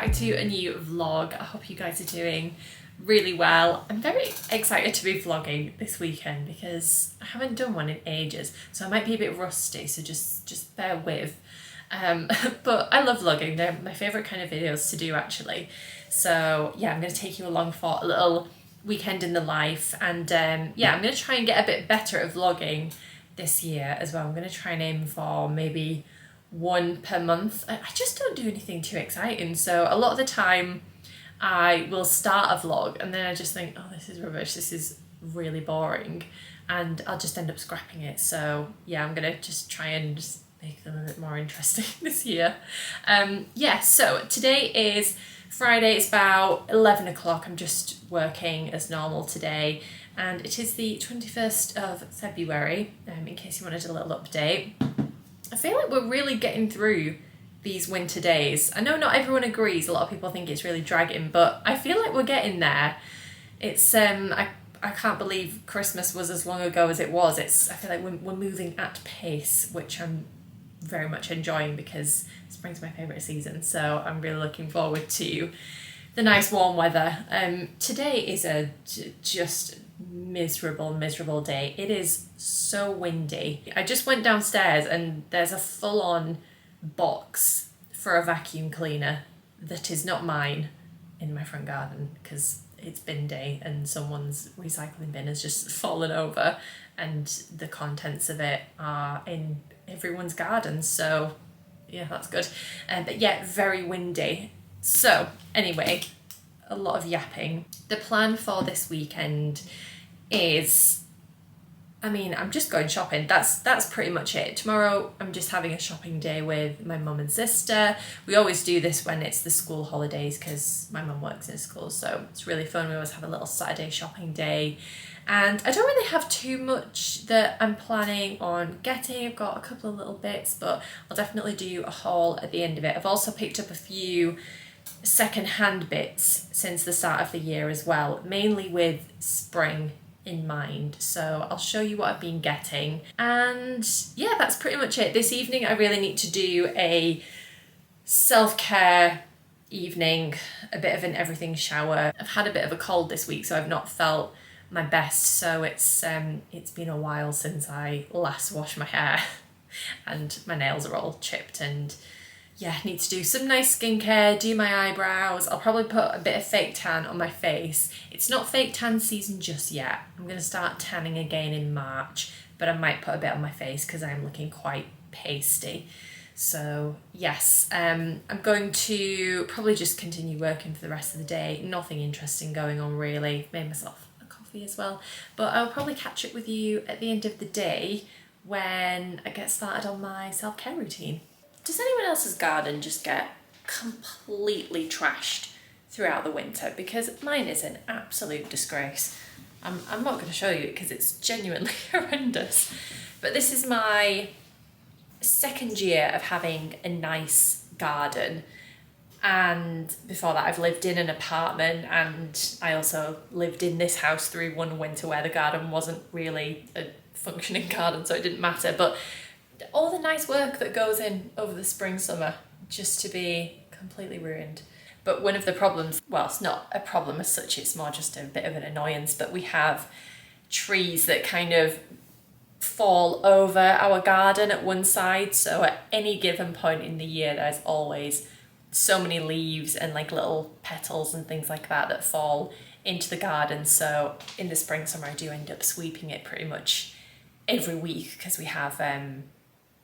back to a new vlog. I hope you guys are doing really well. I'm very excited to be vlogging this weekend because I haven't done one in ages, so I might be a bit rusty, so just bear with. But I love vlogging. They're my favourite kind of videos to do, actually. So yeah, I'm going to take you along for a little weekend in the life, and yeah, I'm going to try and get a bit better at vlogging this year as well. I'm going to try and aim for maybe one per month. I just don't do anything too exciting, so a lot of the time I will start a vlog and then I just think, oh, this is rubbish, this is really boring, and I'll just end up scrapping it. So yeah, I'm gonna just try and just make them a bit more interesting this year. Yeah, so today is Friday, it's about 11 o'clock. I'm just working as normal today, and it is the 21st of February, in case you wanted a little update. I feel like we're really getting through these winter days. I know not everyone agrees, a lot of people think it's really dragging, but I feel like we're getting there. It's I can't believe Christmas was as long ago as it was. I feel like we're moving at pace, which I'm very much enjoying because spring's my favourite season, so I'm really looking forward to the nice warm weather. Today is a just miserable day. It is so windy. I just went downstairs and there's a full-on box for a vacuum cleaner that is not mine in my front garden because it's bin day and someone's recycling bin has just fallen over and the contents of it are in everyone's garden, so yeah, that's good. But yeah, very windy. So anyway, a lot of yapping. The plan for this weekend is, I mean, I'm just going shopping. That's pretty much it. Tomorrow I'm just having a shopping day with my mum and sister. We always do this when it's the school holidays because my mum works in a school, so it's really fun. We always have a little Saturday shopping day, and I don't really have too much that I'm planning on getting. I've got a couple of little bits, but I'll definitely do a haul at the end of it. I've also picked up a few second-hand bits since the start of the year as well, mainly with spring in mind, so I'll show you what I've been getting. And yeah, that's pretty much it. This evening I really need to do a self-care evening, a bit of an everything shower. I've had a bit of a cold this week, so I've not felt my best, so it's been a while since I last washed my hair and my nails are all chipped, and yeah, need to do some nice skincare, do my eyebrows. I'll probably put a bit of fake tan on my face. It's not fake tan season just yet. I'm going to start tanning again in March, but I might put a bit on my face because I'm looking quite pasty. So yes, I'm going to probably just continue working for the rest of the day. Nothing interesting going on really. Made myself a coffee as well. But I'll probably catch up with you at the end of the day when I get started on my self-care routine. Does anyone else's garden just get completely trashed throughout the winter? Because mine is an absolute disgrace. I'm not going to show you it because it's genuinely horrendous. But this is my second year of having a nice garden. And before that I've lived in an apartment, and I also lived in this house through one winter where the garden wasn't really a functioning garden, so it didn't matter. But all the nice work that goes in over the spring, summer, just to be completely ruined. But one of the problems, well, it's not a problem as such, it's more just a bit of an annoyance, but we have trees that kind of fall over our garden at one side, so at any given point in the year there's always so many leaves and like little petals and things like that fall into the garden. So in the spring, summer I do end up sweeping it pretty much every week because we have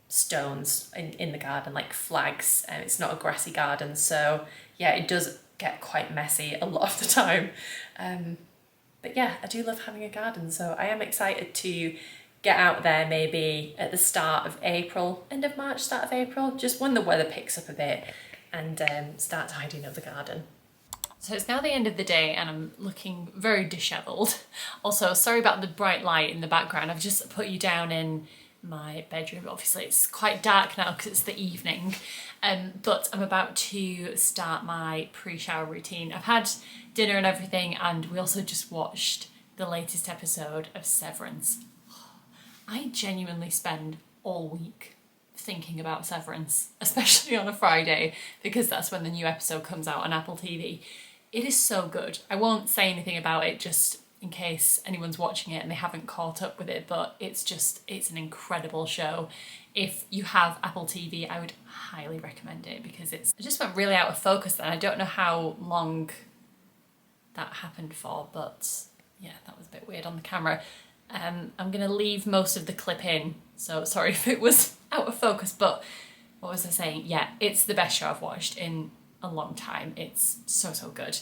stones in the garden, like flags, and it's not a grassy garden, so yeah, it does get quite messy a lot of the time. But yeah, I do love having a garden, so I am excited to get out there maybe at the start of April, end of March, start of April, just when the weather picks up a bit, and start tidying up the garden. So it's now the end of the day and I'm looking very dishevelled. Also, sorry about the bright light in the background. I've just put you down in my bedroom. Obviously it's quite dark now because it's the evening, but I'm about to start my pre-shower routine. I've had dinner and everything, and we also just watched the latest episode of Severance. I genuinely spend all week thinking about Severance, especially on a Friday, because that's when the new episode comes out on Apple TV. It is so good. I won't say anything about it just in case anyone's watching it and they haven't caught up with it, but it's an incredible show. If you have Apple TV, I would highly recommend it because it just went really out of focus then. I don't know how long that happened for, but yeah, that was a bit weird on the camera. I'm gonna leave most of the clip in, so sorry if it was out of focus, but what was I saying? Yeah, it's the best show I've watched in a long time. It's so good.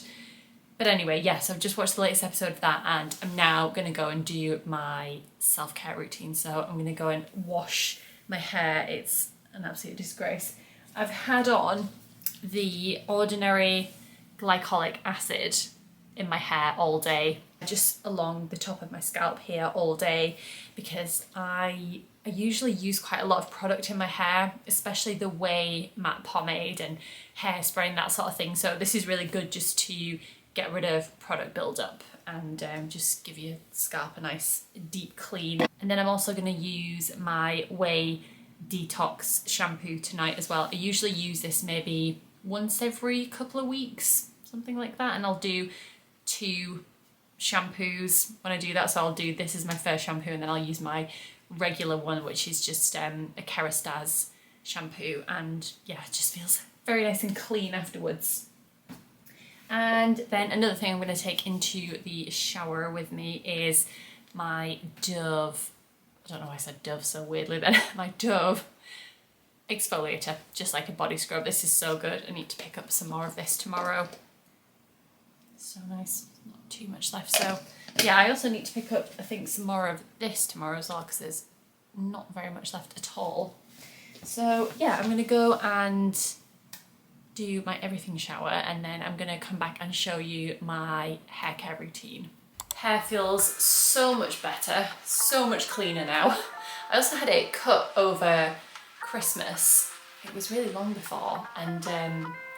But anyway, yeah, so I've just watched the latest episode of that and I'm now gonna go and do my self-care routine. So I'm gonna go and wash my hair. It's an absolute disgrace. I've had on the Ordinary glycolic acid in my hair all day, just along the top of my scalp here all day, because I usually use quite a lot of product in my hair, especially the Way matte pomade and hairspray and that sort of thing. So this is really good just to get rid of product buildup and just give your scalp a nice deep clean. And then I'm also going to use my Way Detox shampoo tonight as well. I usually use this maybe once every couple of weeks, something like that, and I'll do 2 shampoos when I do that. So I'll do this as my first shampoo and then I'll use my regular one, which is just a Kerastase shampoo, and yeah, it just feels very nice and clean afterwards. And then another thing I'm going to take into the shower with me is my Dove, I don't know why I said Dove so weirdly then, my Dove exfoliator, just like a body scrub. This is so good. I need to pick up some more of this tomorrow. So nice, not too much left. So yeah, I also need to pick up, I think, some more of this tomorrow as well, because there's not very much left at all. So yeah, I'm gonna go and do my everything shower and then I'm gonna come back and show you my hair care routine. Hair feels so much better, so much cleaner now. I also had it cut over Christmas. It was really long before, and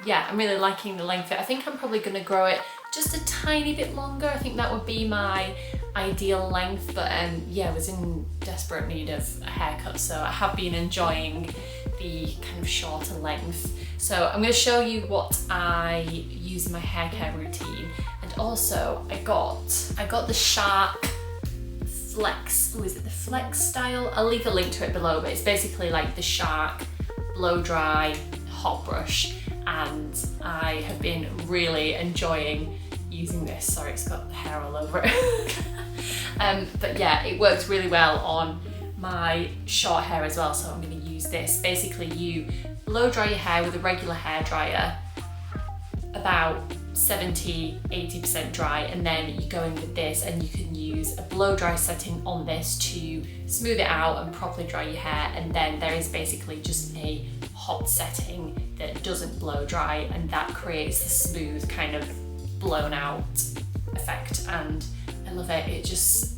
yeah, I'm really liking the length of it. I think I'm probably gonna grow it just a tiny bit longer. I think that would be my ideal length, but yeah, I was in desperate need of a haircut, so I have been enjoying the kind of shorter length. So I'm going to show you what I use in my hair care routine, and also I got the Shark Flex, is it the Flex style? I'll leave a link to it below, but it's basically like the Shark blow dry hot brush, and I have been really enjoying using this. Sorry, it's got hair all over it. But yeah, it works really well on my short hair as well, so I'm going to use this. Basically, you blow dry your hair with a regular hair dryer, about 70-80% dry, and then you go in with this and you can use a blow dry setting on this to smooth it out and properly dry your hair, and then there is basically just a hot setting that doesn't blow dry, and that creates the smooth kind of blown out effect, and I love it.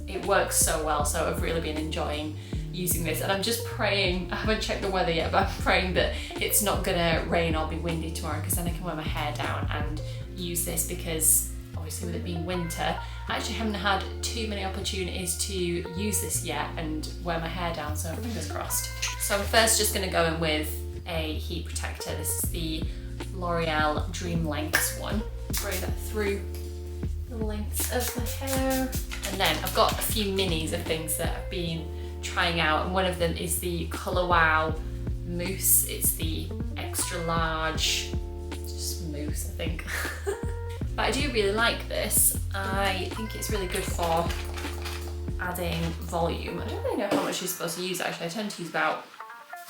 It works so well, so I've really been enjoying using this, and I'm just praying, I haven't checked the weather yet, but I'm praying that it's not gonna rain or be windy tomorrow, because then I can wear my hair down and use this, because obviously with it being winter, I actually haven't had too many opportunities to use this yet and wear my hair down, so fingers crossed. So I'm first just gonna go in with a heat protector. This is the L'Oreal Dream Lengths one. Spray that through the lengths of my hair. And then I've got a few minis of things that I've been trying out, and one of them is the Colour Wow Mousse. It's the extra large, just mousse I think. But I do really like this. I think it's really good for adding volume. I don't really know how much you're supposed to use actually. I tend to use about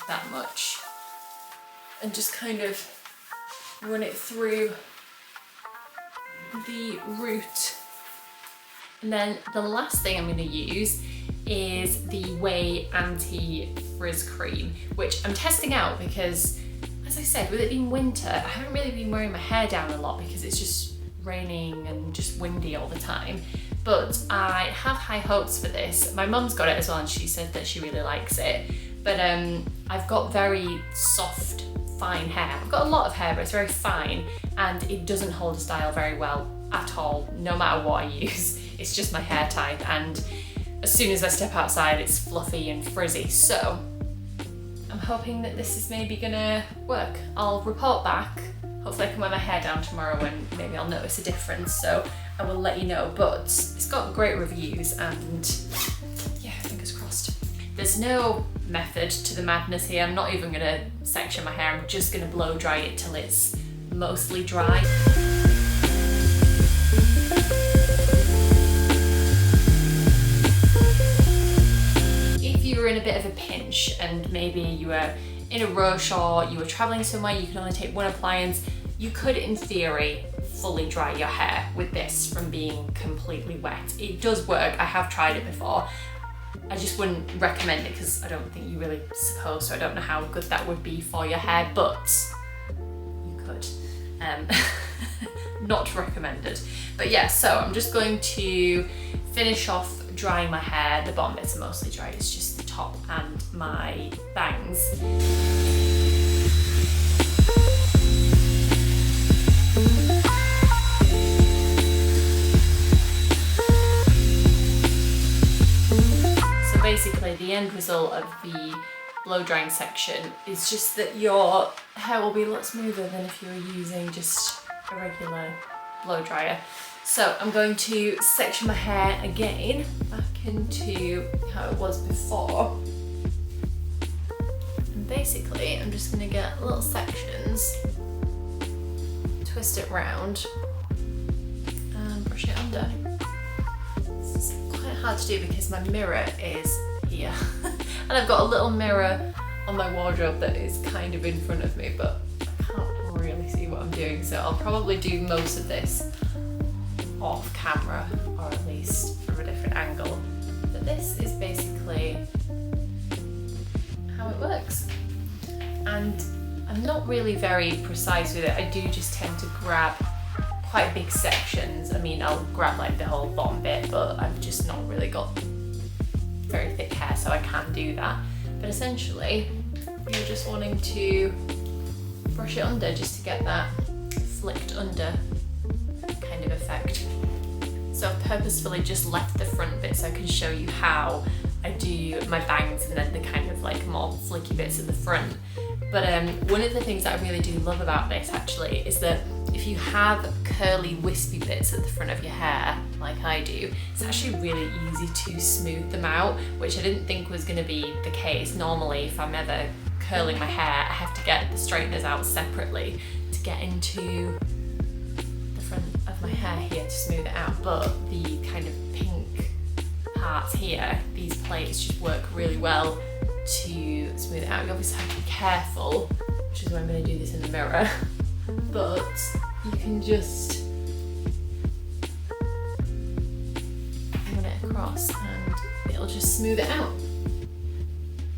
that much. And just kind of run it through the root. And then the last thing I'm going to use is the Way Anti-Frizz Cream, which I'm testing out because, as I said, with it being winter, I haven't really been wearing my hair down a lot because it's just raining and just windy all the time. But I have high hopes for this. My mum's got it as well and she said that she really likes it. But I've got very soft, fine hair. I've got a lot of hair, but it's very fine, and it doesn't hold a style very well at all, no matter what I use. It's just my hair type, and as soon as I step outside, it's fluffy and frizzy. So I'm I'm hoping that this is maybe gonna work. I'll report back. Hopefully I can wear my hair down tomorrow and maybe I'll notice a difference, so I will let you know. But it's got great reviews and yeah, fingers crossed. There's no method to the madness here. I'm not even gonna section my hair. I'm just gonna blow dry it till it's mostly dry. If you were in a bit of a pinch and maybe you were in a rush or you were traveling somewhere, you can only take one appliance, you could in theory fully dry your hair with this from being completely wet. It does work, I have tried it before. I just wouldn't recommend it because I don't think you really supposed to. I don't know how good that would be for your hair, but you could. Not recommended. But yeah, so I'm just going to finish off drying my hair. The bottom bits are mostly dried, it's just the top and my bangs. Basically, the end result of the blow drying section is just that your hair will be a lot smoother than if you were using just a regular blow dryer. So I'm going to section my hair again back into how it was before. And basically, I'm just going to get little sections, twist it round and brush it under. It's quite hard to do because my mirror is here and I've got a little mirror on my wardrobe that is kind of in front of me, but I can't really see what I'm doing, so I'll probably do most of this off camera, or at least from a different angle. But this is basically how it works, and I'm not really very precise with it. I do just tend to grab quite big sections. I mean, I'll grab like the whole bottom bit, but I've just not really got very thick hair, so I can do that. But essentially, you're just wanting to brush it under just to get that flicked under kind of effect. So I've purposefully just left the front bit so I can show you how I do my bangs and then the kind of like more flicky bits at the front. But one of the things that I really do love about this actually is that if you have curly wispy bits at the front of your hair, like I do, it's actually really easy to smooth them out, which I didn't think was going to be the case. Normally, if I'm ever curling my hair, I have to get the straighteners out separately to get into the front of my hair here to smooth it out. But the kind of pink parts here, these plates just work really well to smooth it out. You obviously have to be careful, which is why I'm going to do this in the mirror, but you can just run it across and it'll just smooth it out.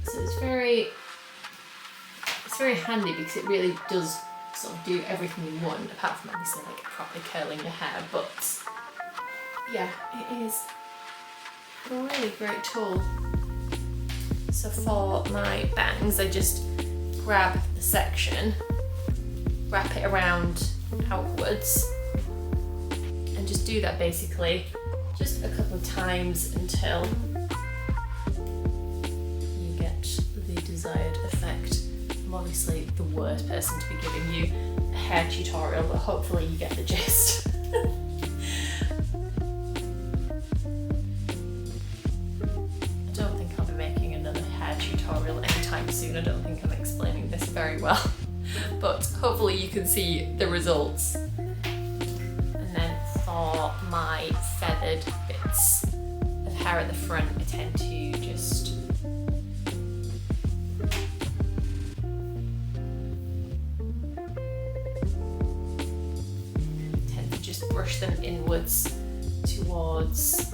So it's very handy because it really does sort of do everything in one, apart from obviously like properly curling your hair. But yeah, it is a really great tool. So for my bangs, I just grab the section, wrap it around outwards, and just do that basically just a couple of times until you get the desired effect. I'm obviously the worst person to be giving you a hair tutorial, but hopefully you get the gist. Anytime soon. I don't think I'm explaining this very well, but hopefully you can see the results. And then for my feathered bits of hair at the front, I tend to just brush them inwards towards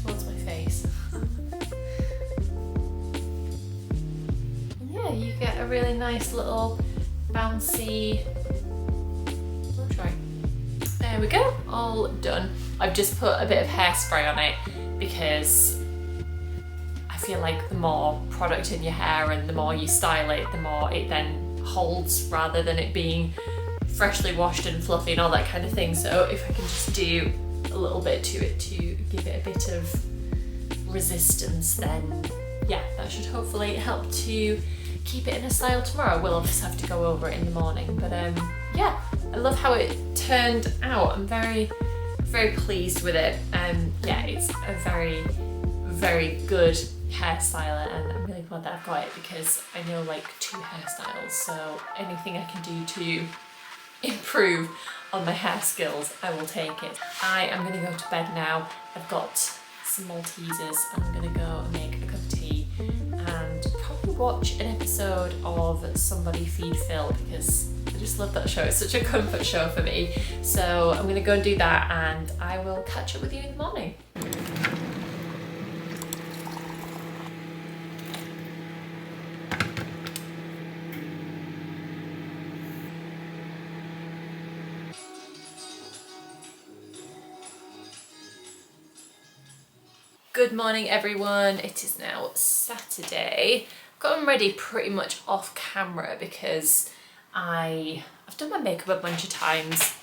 towards my face. And yeah, you get a really nice little bouncy blow dry. There we go, all done. I've just put a bit of hairspray on it because I feel like the more product in your hair and the more you style it, the more it then holds rather than it being freshly washed and fluffy and all that kind of thing. So if I can just do a little bit to it to give it a bit of resistance, then yeah, that should hopefully help to keep it in a style tomorrow. We'll obviously have to go over it in the morning, but yeah, I love how it turned out. I'm very, very pleased with it. Yeah, it's a very, very good hairstyler, and I'm really glad that I've got it because I know like 2 hairstyles, so anything I can do to improve on my hair skills, I will take it. I am going to go to bed now. I've got some Maltesers. I'm going to go and make a cup of tea and probably watch an episode of Somebody Feed Phil because I just love that show. It's such a comfort show for me. So I'm going to go and do that, and I will catch up with you in the morning. Good morning everyone, it is now Saturday. I've got them ready pretty much off camera because I've done my makeup a bunch of times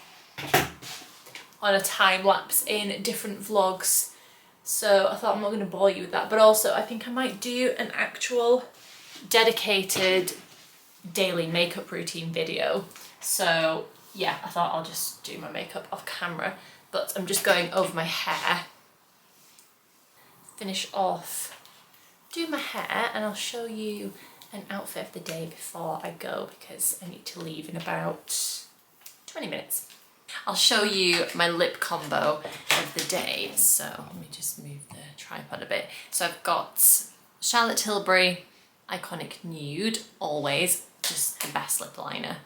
on a time lapse in different vlogs, so I thought I'm not going to bore you with that, but also I think I might do an actual dedicated daily makeup routine video. So yeah, I thought I'll just do my makeup off camera, but I'm just going over my hair. Finish off doing my hair, and I'll show you an outfit of the day before I go because I need to leave in about 20 minutes. I'll show you my lip combo of the day, so let me just move the tripod a bit. So I've got Charlotte Tilbury Iconic Nude, always just the best lip liner.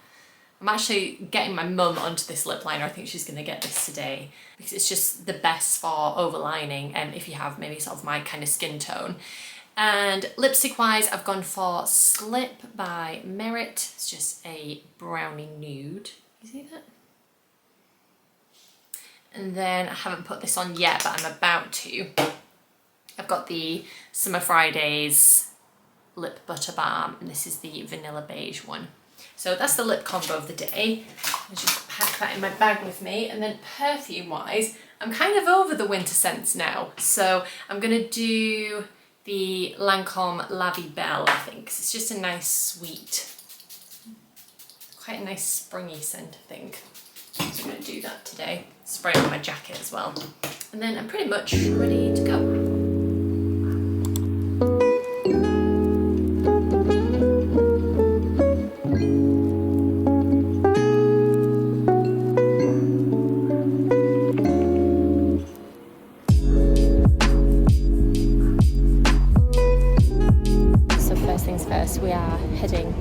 I'm actually getting my mum onto this lip liner. I think she's going to get this today because it's just the best for overlining, and if you have maybe sort of my kind of skin tone. And lipstick wise, I've gone for Slip by Merit. It's just a brownie nude. You see that? And then I haven't put this on yet, but I'm about to. I've got the Summer Fridays Lip Butter Balm, and this is the Vanilla Beige one. So that's the lip combo of the day. I'll just pack that in my bag with me. And then perfume wise, I'm kind of over the winter scents now. So I'm going to do the Lancome La Vie Belle, I think, because it's just a nice sweet, quite a nice springy scent, I think. So I'm going to do that today. Spray it on my jacket as well. And then I'm pretty much ready to go. We are heading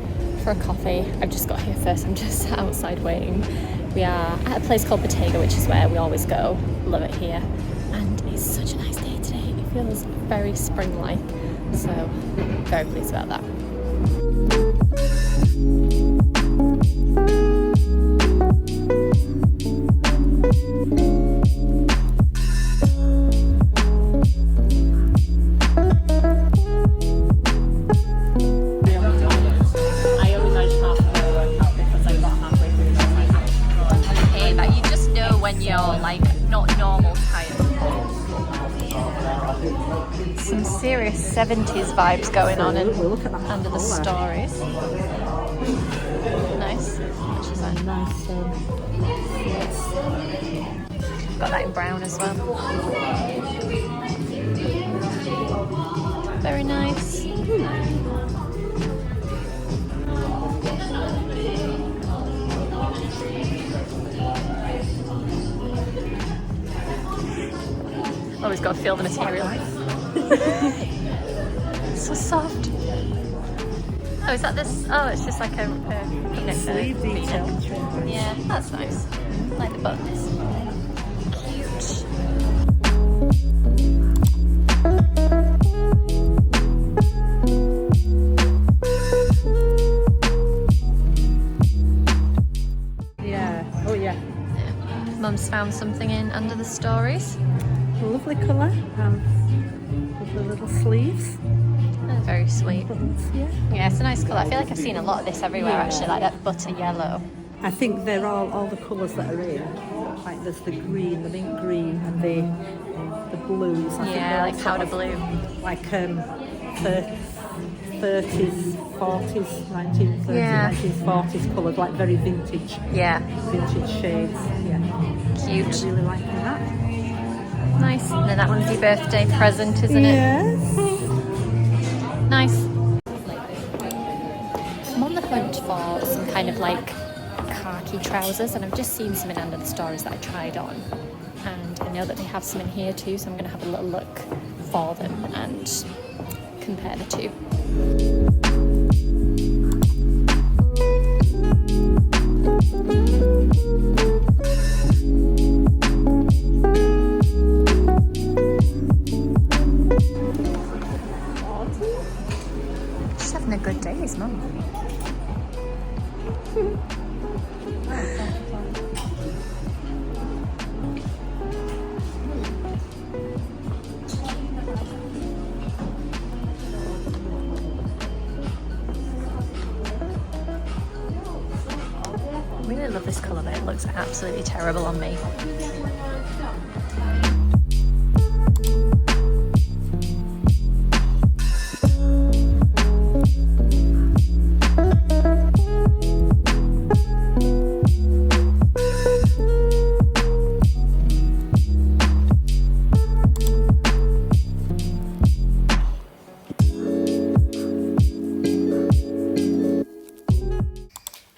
for a coffee. I've just got here first, I'm just outside waiting. We are at a place called Bottega, which is where we always go. Love it here. And it's such a nice day today. It feels very spring-like. So, very pleased about that. Some serious 70s vibes going on under the stories. Nice. Which is that? Nice. Got that in brown as well. Very nice. Always got to feel the material. So soft. Oh, is that this? Oh, it's just like a sleeve detail. Yeah, that's nice. I like the buttons. Cute. Yeah. Oh yeah. Mum's found something in under the stories. A lovely colour with the little sleeves. Oh, very sweet. Buttons, yeah. Yeah, it's a nice colour. I feel like I've seen a lot of this everywhere actually, like that butter yellow. I think they're all the colours that are in. Like there's the green, the mint green, and the the blues. I think Yeah, they're all like sort powder of blue. like 30s, 40s, 1930s, Yeah. 1940s coloured, like very vintage shades. Yeah, Cute. I really like that. Nice. And then that one's your birthday present, isn't it? Yes. Nice. I'm on the hunt for some kind of like khaki trousers, and I've just seen some in under the stories that I tried on. And I know that they have some in here too, so I'm going to have a little look for them and compare the two. Just having a good day, is Mum. I really love this colour, but it looks absolutely terrible on me.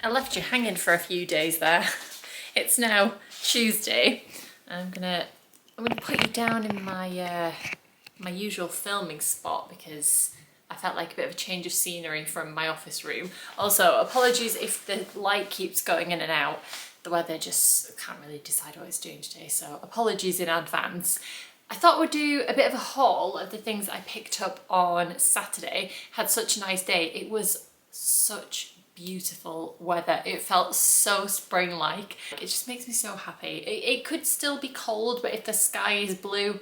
I left you hanging for a few days there. It's now Tuesday. I'm gonna put you down in my my usual filming spot because I felt like a bit of a change of scenery from my office room. Also, apologies if the light keeps going in and out. The weather just can't really decide what it's doing today, so apologies in advance. I thought we'd do a bit of a haul of the things I picked up on Saturday. Had such a nice day. It was such beautiful weather. It felt so spring-like. It just makes me so happy. It could still be cold, but if the sky is blue,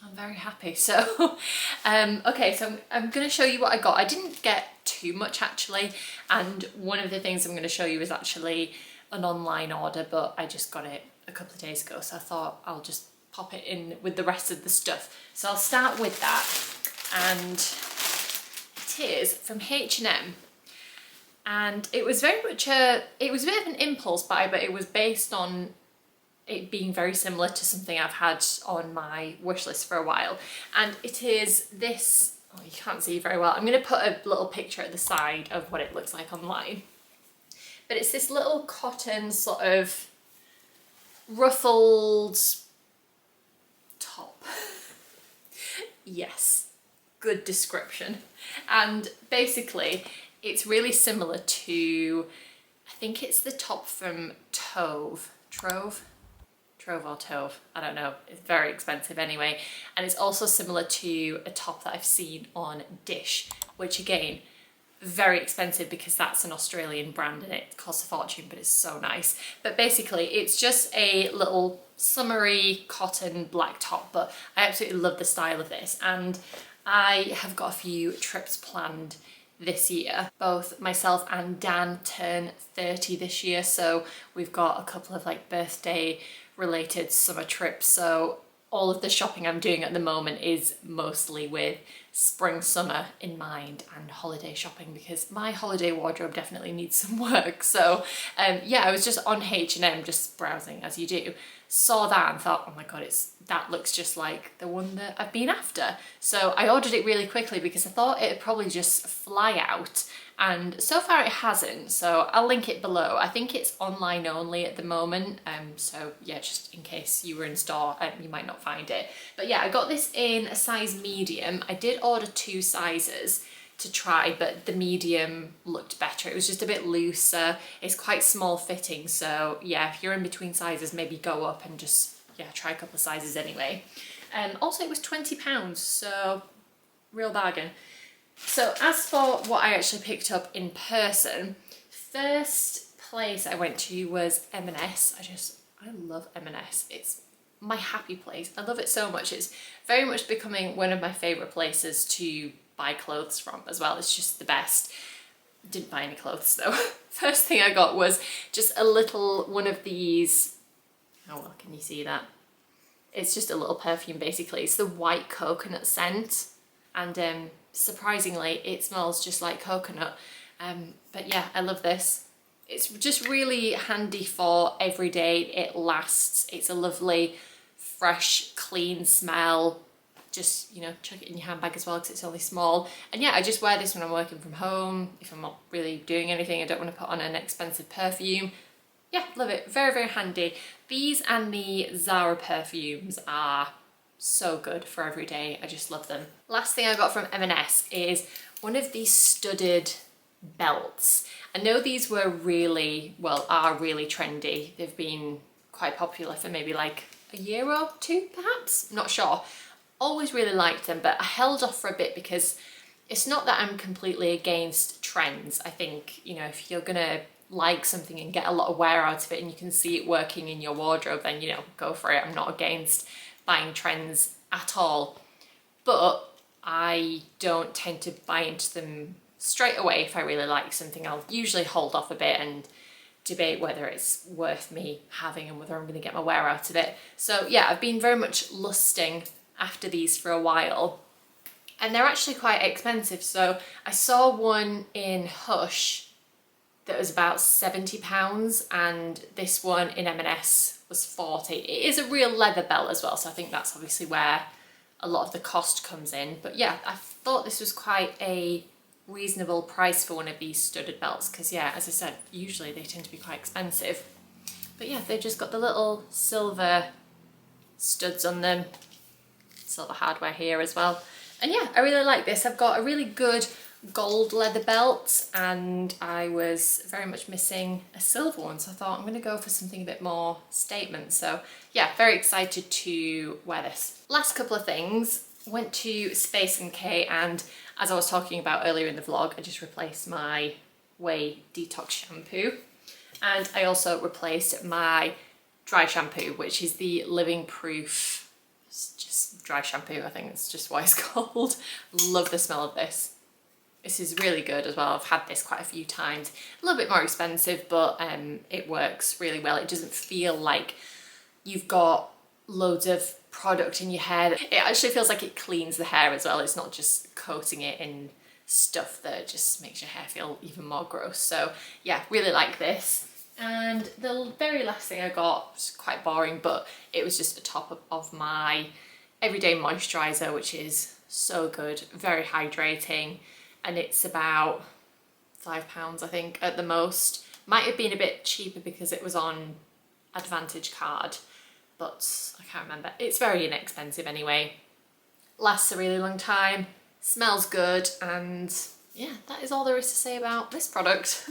I'm very happy. So, okay, so I'm going to show you what I got. I didn't get too much actually, and one of the things I'm going to show you is actually an online order, but I just got it a couple of days ago, so I thought I'll just pop it in with the rest of the stuff. So I'll start with that, and it is from H&M. And it was very much it was a bit of an impulse buy, but it was based on it being very similar to something I've had on my wish list for a while. And it is this, oh, you can't see very well. I'm going to put a little picture at the side of what it looks like online. But it's this little cotton sort of ruffled top. Yes, good description. And basically, it's really similar to, I think it's the top from Trove or Tove, I don't know, it's very expensive anyway. And it's also similar to a top that I've seen on Dish, which again, very expensive because that's an Australian brand and it costs a fortune, but it's so nice. But basically it's just a little summery cotton black top, but I absolutely love the style of this. And I have got a few trips planned this year. Both myself and Dan turn 30 this year, so we've got a couple of like birthday related summer trips. So all of the shopping I'm doing at the moment is mostly with spring summer in mind and holiday shopping, because my holiday wardrobe definitely needs some work. So yeah, I was just on H&M just browsing as you do, saw that and thought, oh my god, that looks just like the one that I've been after. So I ordered it really quickly because I thought it'd probably just fly out, and so far it hasn't, so I'll link it below. I think it's online only at the moment, so yeah, just in case you were in store, you might not find it. But yeah, I got this in a size medium. I did order 2 sizes to try, but the medium looked better. It was just a bit looser. It's quite small fitting, so yeah, if you're in between sizes, maybe go up and just, yeah, try a couple of sizes anyway. Also, it was £20, so real bargain. So as for what I actually picked up in person, first place I went to was M&S. I love M&S. It's my happy place. I love it so much. It's very much becoming one of my favourite places to buy clothes from as well. It's just the best. Didn't buy any clothes though. First thing I got was just a little one of these, how well can you see that? It's just a little perfume basically. It's the white coconut scent, and surprisingly it smells just like coconut. But yeah, I love this. It's just really handy for every day. It lasts. It's a lovely, fresh, clean smell. Just, you know, chuck it in your handbag as well because it's only small. And yeah, I just wear this when I'm working from home. If I'm not really doing anything, I don't want to put on an expensive perfume. Yeah, love it. Very, very handy. These and the Zara perfumes are so good for every day. I just love them. Last thing I got from M&S is one of these studded belts. I know these were really, well, are really trendy. They've been quite popular for maybe like a year or two, perhaps? Not sure. Always really liked them, but I held off for a bit because it's not that I'm completely against trends. I think, you know, if you're gonna like something and get a lot of wear out of it and you can see it working in your wardrobe, then, you know, go for it. I'm not against buying trends at all. But I don't tend to buy into them straight away. If I really like something, I'll usually hold off a bit and debate whether it's worth me having and whether I'm going to get my wear out of it. So yeah, I've been very much lusting after these for a while, and they're actually quite expensive. So I saw one in Hush that was about £70, and this one in M&S was 40. It is a real leather belt as well, so I think that's obviously where a lot of the cost comes in. But yeah, I thought this was quite a reasonable price for one of these studded belts because, yeah, as I said, usually they tend to be quite expensive. But yeah, they've just got the little silver studs on them, silver hardware here as well. And yeah, I really like this. I've got a really good gold leather belt and I was very much missing a silver one, so I thought I'm going to go for something a bit more statement. So yeah, very excited to wear this. Last couple of things. Went to Space NK, and as I was talking about earlier in the vlog, I just replaced my Whey Detox shampoo, and I also replaced my dry shampoo, which is the Living Proof, it's just dry shampoo, I think it's just what it's called. Love the smell of this. This is really good as well. I've had this quite a few times. A little bit more expensive, but it works really well. It doesn't feel like you've got loads of product in your hair. It actually feels like it cleans the hair as well. It's not just coating it in stuff that just makes your hair feel even more gross. So yeah, really like this. And the very last thing I got was quite boring, but it was just a top of my everyday moisturizer, which is so good, very hydrating, and it's about £5, I think, at the most. Might have been a bit cheaper because it was on Advantage card, but I can't remember. It's very inexpensive anyway. Lasts a really long time, smells good, and yeah, that is all there is to say about this product.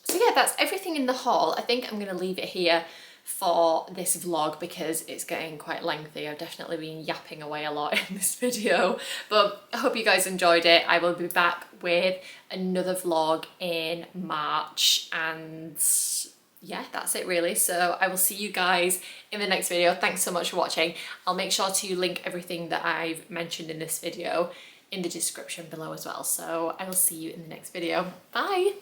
So yeah, that's everything in the haul. I think I'm gonna leave it here for this vlog because it's getting quite lengthy. I've definitely been yapping away a lot in this video, but I hope you guys enjoyed it. I will be back with another vlog in March, and yeah, that's it really. So I will see you guys in the next video. Thanks so much for watching. I'll make sure to link everything that I've mentioned in this video in the description below as well. So I will see you in the next video. Bye!